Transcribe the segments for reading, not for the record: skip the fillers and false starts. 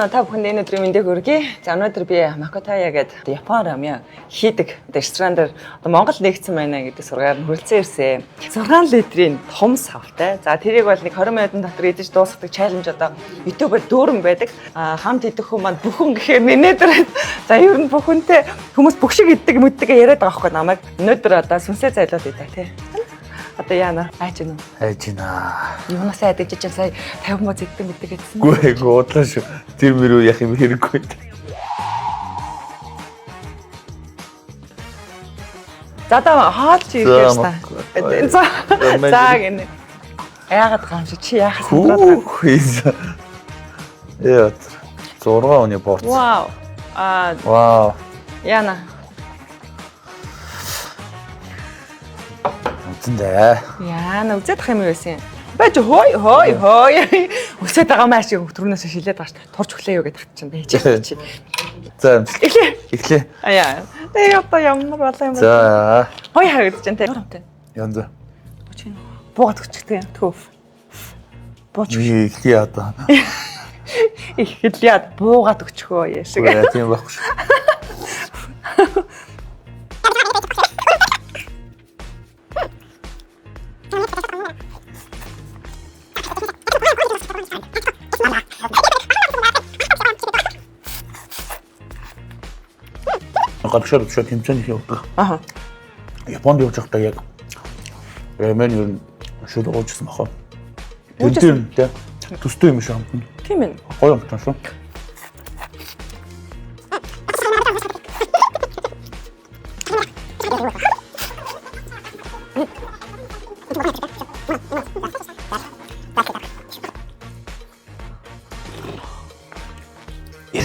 Та бүхэнд энэ өдрийн мэндийг хүргэе. За өнөөдөр би Макотая гэдэг Япон рамен хийдэг ресторан дээр Монгол нэгдсэн байна гэдэг сургаар хүрэлцэн ирсэн. 6 литрийн том савтай. За тэрийг бол нэг 20 минутын дотор идэж дуусгадаг чаленж одоо YouTube-ээр дүүрэн байдаг. Хамт идэх хүмүүс маань бүхэн гэхээр нэнэдэр. За ер нь бүхэнтэй хүмүүс бүх шиг иддэг мэддэг яриад байгаа байхгүй намайг. Өнөөдөр одоо сүнсээ зайлуулъя да тий. Одоо яана айж гэнэ. Айж гэнэ. Юунаас айдаж чинь сая 50 моц иддэг мэддэг гэсэн. Гүй удлаа шүү. Тэр мөрөө яах юм хэрэггүй. За та хаалч ирэхээс та. За гэнэ. Яагаад гамшиг чи яахаас сандраад байна. Яа. 6 оны порц. Вау. Вау. Яна. Үндэ. Яна үзэх юм байсан юм. Бач хой. Өсөд байгаа маш их түрүүнээс шилээд байгаа шүү. Турж өглөө юу гэдэг чинь байж чи. За эхлэе. Аяа. Тэгээ одоо ямар болоо юм бэ? За. Хой харагдаж байна те. Юурамтай. Янза. Буугаад өчгдөг юм. Төв. Бууч. Эхлэе одоо. Эхлээд буугаад өчгөө яшиг. Тийм байхгүй шүү. Гадшаар төшөө тэмцээний явдаг. Аха. Японд явж байхдаа яг рамен юу шууд уужсан бахаа. Тийм тийм. Төстэй юм шиг хамтна. Тийм ээ. Гоё юм тань шүү.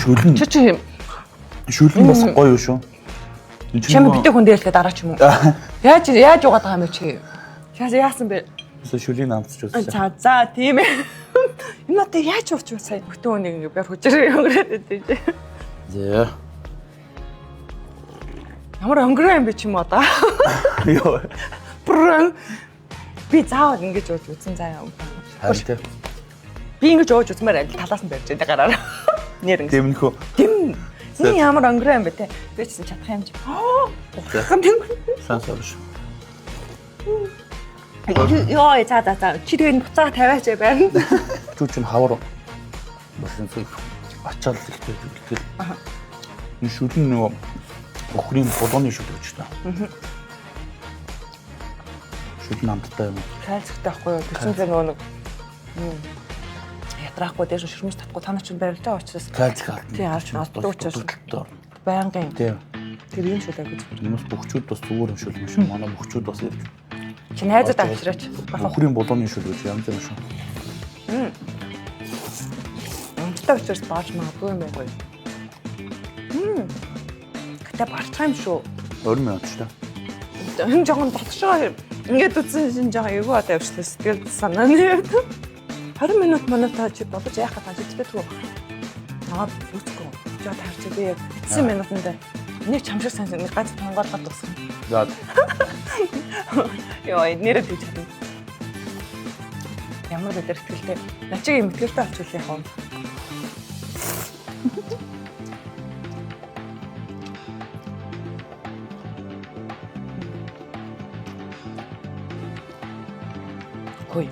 Шүлэн. Шүлэн бас гоё шүү. Чам битэг хүн дээрээ дараа ч юм уу. Яаж угаад байгаа юм бэ чи? Яасан бэ? Шүлийн амтч үзсэн. За тийм ээ. Энэ одоо яаж ууч сая бүтэн хүнийг ингээ бэр хүчээр өнгөрөөд байдیں۔ Зээ. Ямар өнгөрөө юм бэ ч юм уу одоо? Йоо. Брэн. Би заавал ингэж ууж үзэн заяа. Харин би ингэж ууж үзмээр амт талаас нь барьж байгаа гараараа. Нэр ингэ. Дэмнэхүү. Дэм. Энэ ямар өнгөрөө юм бэ те? Би ч чадах юм чи. Хам тэм. Сансарш. Йоо за. Чи тэгээд буцаага тавиач байна. Чүү чин хавар. Басан зүг ачаал ихтэй тэгэл. Аха. Энэ шүлэн нөгөө өхрийн болооны шүлэг гэж та. Шүлэн амттай юм. Кальцтай байхгүй юу? Тэсэн зэ нөгөө ятраахгүй дээш ширмэж татахгүй та нар ч барилж байгаа учраас кальцик алт. Тий харж олддог учраас байнгын. Тий. Тэр юм шүлэг гэж. Хүмүүс бөхчүүд бас зүгээр юм шүлэг шүү. Манай бөхчүүд бас ирж. Чи найзууд авчираач. Өхрийн болооны шүлэг гэж янз бүр шүү. Амттай учраас бааж магадгүй юм байна гоё. Гэтэ барцгаа юм шүү. 20 минут шүү. Энэ жоохон дотшоо ингээд үтсэн шин жоохон эвгүй одоо явчлаа сэтгэл санаа нь. 20 минут тааж бодож яах гэж ажигддаг шүү. Наад үцгүй. Жоо таарч би яг 10 минутанд нэг чамшиг санаа нэг ганц тонголгоод дуусна. За. Йоо нэрээ тийж чадна. Ямар өдөр ихтэй. Начиг юм ихтэй авчвал яах вэ? Хөөе.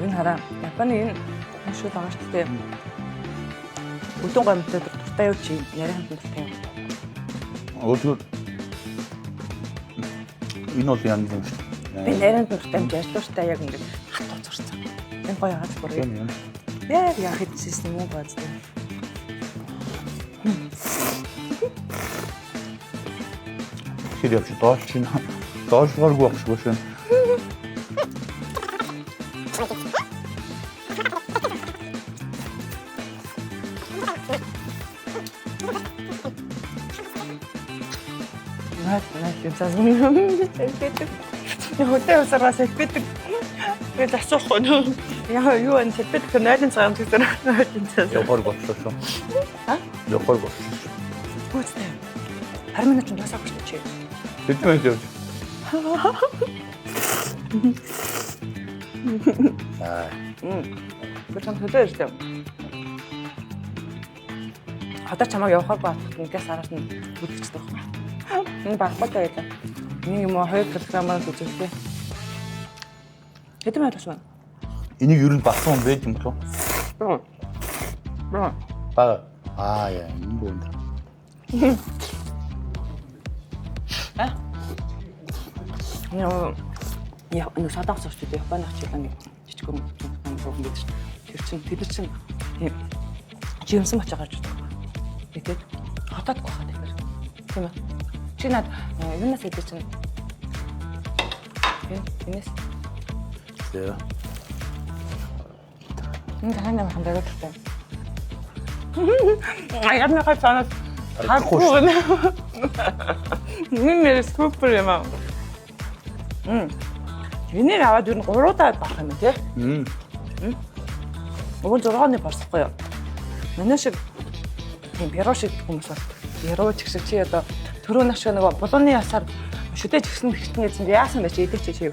Энэ хараа Японы энэ шууд байгаа шүү дээ. Өдөн гомдод дуртай юу чи ярианд дуртай юу? Өөрөөр энэ бол яа юм шүү. Би ярианд дуртай ярьж дуртай яг ингэ хатуу зурсан. Энэ гоё хаач бүрээ. Яа хийчихсэн юм уу бааз дээ. ихээр явчих доош чинь доошгооргүй багшгүй шин. Наач зазмын. Хөтөө усараас хэлбэдэг. Тэгээд асуухгүй нөө. Яа юу энэ хэлбэдэг нойлын цагаан гэсэн нойлын цаас. Явахаар болчихлоо шүү. А? Явахаар болчихлоо. Үстэй. 20 минут дуусах гэж чи. Тэтгэж явж. Бэлэн хөдөө ирсэн. Одоо чамайг явахаар баах нэгээс араас нь бүдчихдэг байна. Энэ багтай байлаа. Нэг юм 2 кг-аар үзүүлээ. Хэдэн минут байна? Энийг ер нь басан юм байж юм уу? Бага. Яа, энэ бөөнд. Яа, энэ садагс очиж Японд очиж нэг жижиг юм байдаг шүү. Тэр чинь тийм жимсэн очиж гарч байгаа. Тэгээд хотод гохоод байна. Тийм ээ. Чи над юунаас хэлж чинь? Энэс. Зөө. Энэ танаа маханд дагуултай. Яа нэг хацанаас харахгүй нэ. Нэр супер юм аа. Энийг аваад юу 3 удаа бах юм тий? Өгөн 6-ны барсахгүй юу? Манай шиг бюро шиг хүмүүс бол бюро ч гэсэн чи одоо түрүү наш нөгөө булууны ясаар шүдэж гисэн гिचэн гэсэн яасан байж идэх чи.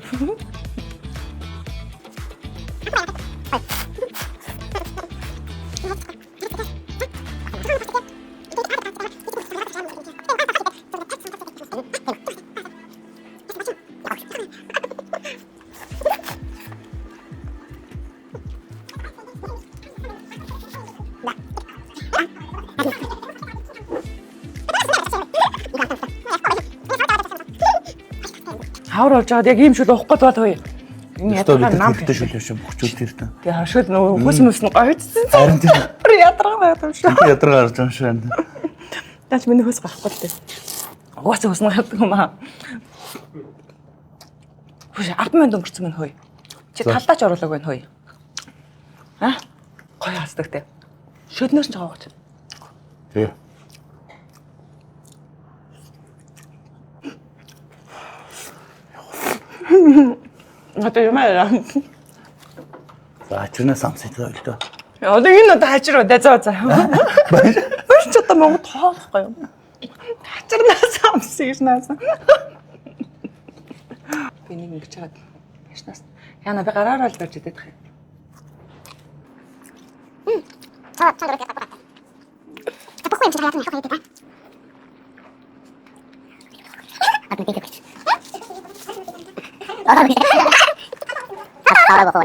Хавар болж байгаад яг ийм шүл уухгүй болов. Энэ ядаргаа нам шүлээ шүү бөхчүүл тэр тань. Тэгээ хашууд нөгөө хүс мөснө гоёцсон. Харин тийм. Ядаргаа байгаад юм шүү. Ядаргаа гарч байгаа шүү. Таач миний хүс гарахгүй л дээ. Угаасаа хүс нахдаг юм аа. Хүш 10 минут өнгөрцөн мэн хөөе. Чи талдаач оруулаг байна хөөе. Гоё хасдаг те. Шөднөөс нь жаагач. Тий. Одоо юм аа. За чирнээс амсдаг л доо. Одоо энэ одоо хачир удаа заа заа. Бааш ч одоо Монгол тоолохгүй юм. Хачирнаас амсыг шнаас. Би нэг ингэж чаад башнаас. Яна би гараараа л барьж идэх юм. Чандраа капаа. Капаа юм чи яатна хахаа идэх. Адны дийгэж. Араа бахаа.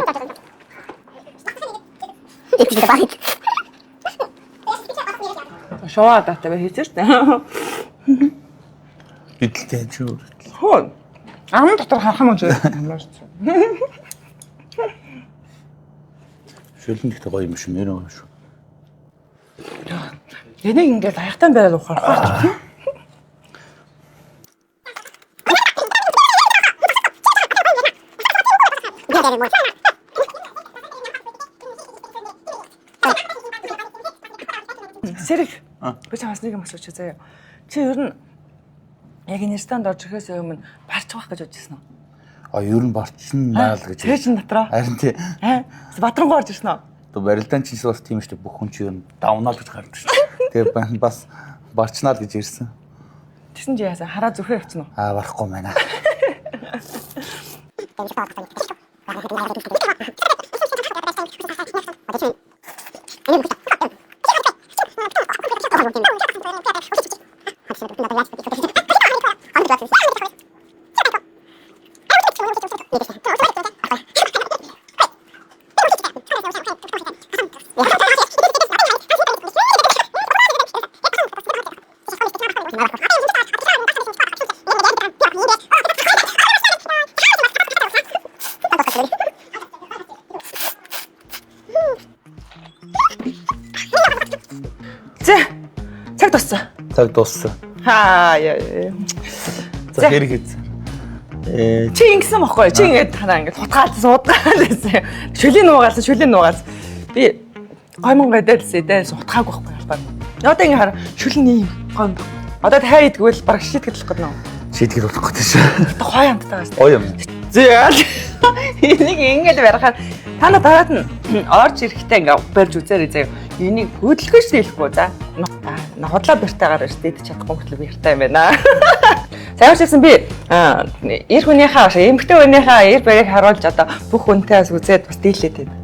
Их дээ бахи. Шоо дата бэ хийчихсэн шүү дээ. Идэлтэй шүү. Хөө. Ам дотор хахам уу ямар ч. Шүлэн ихтэй гоё юм шиг нэр юм шүү. Энийг ингээд аяхтан байгаад ухаарах. Сэрэг. Би чамаас нэг юм асуучих заяа. Чи ер нь яг энэ ресторанд орж ирэхээс өмнө барч байх гэж бодчихсон уу? Ер нь барчин наал гэж. Тэр чин дотроо. Харин тий. Батрангуу орж ирсэн үү? Одоо барилдаан чинь бас тийм шүү дээ. Бүх хүн чинь ер нь давнаал гэж гардаг шүү. Тэгээ бас барчнаал гэж ирсэн. Тэсэн чи яасан хараа зүрхээ авчихсан уу? Барахгүй байна. Цаг туссан. Цаг дууссан. Яа. За хэрэг хийсэн. Чи ингэсэн бохгүй. Чи ингэж танаа ингэж хутгаалж суудгаал гэсэн. Шүлийн нуугаалсан. Би гомон гэдэлсээ дээс утгаагүй байхгүй албаа. Одоо ингэ хар шүлэн ийм гом. Одоо таа идэгвэл бараг шийтгэл болох гэдэг нөө. Шийтгэл болох гэдэг шүү. Гоё амттайгаас. Гоё юм. Зээл. Энийг ингэж барихаар та дараад нь орж ирэхдээ ингэ барьж үзээрэй заяа. Энийг хөдөлгөөч хэлэхгүй за. Худлаа бэртайгаар ирдээд чадахгүй хөтлөө бэртай юм байна. Сайварчсан би эр хүнийхээ эмэгтэй хүнийхээ эр барийг харуулж одоо бүх хүнтэйс үзээд бас дийлээд байна.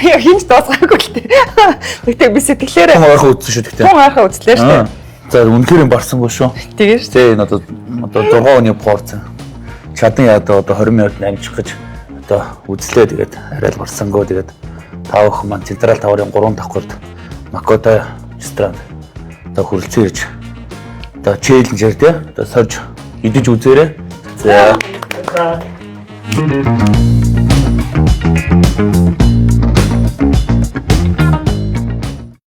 Яа хинч дуусгаагүй л тээ. Тэгтээ би сэтгэлээрээ Тун ойрхон үзсэн шүү тэгтээ. Тун ойрхон үзлээ шүү дээ. За үнэхээр юм барсангүй шүү. Тэгээ шүү. Тэ энэ одоо 6 оны порц. Чадан яа одоо 20 минут амжих гэж одоо үзлээ тэгээд арай л барсангүй тэгээд тав өх маань Централ таврын 3 давхурд Макото ресторан одоо хүрэлцэн ирж одоо челленжээр тий одоо сорж идэж үзээрэй. За.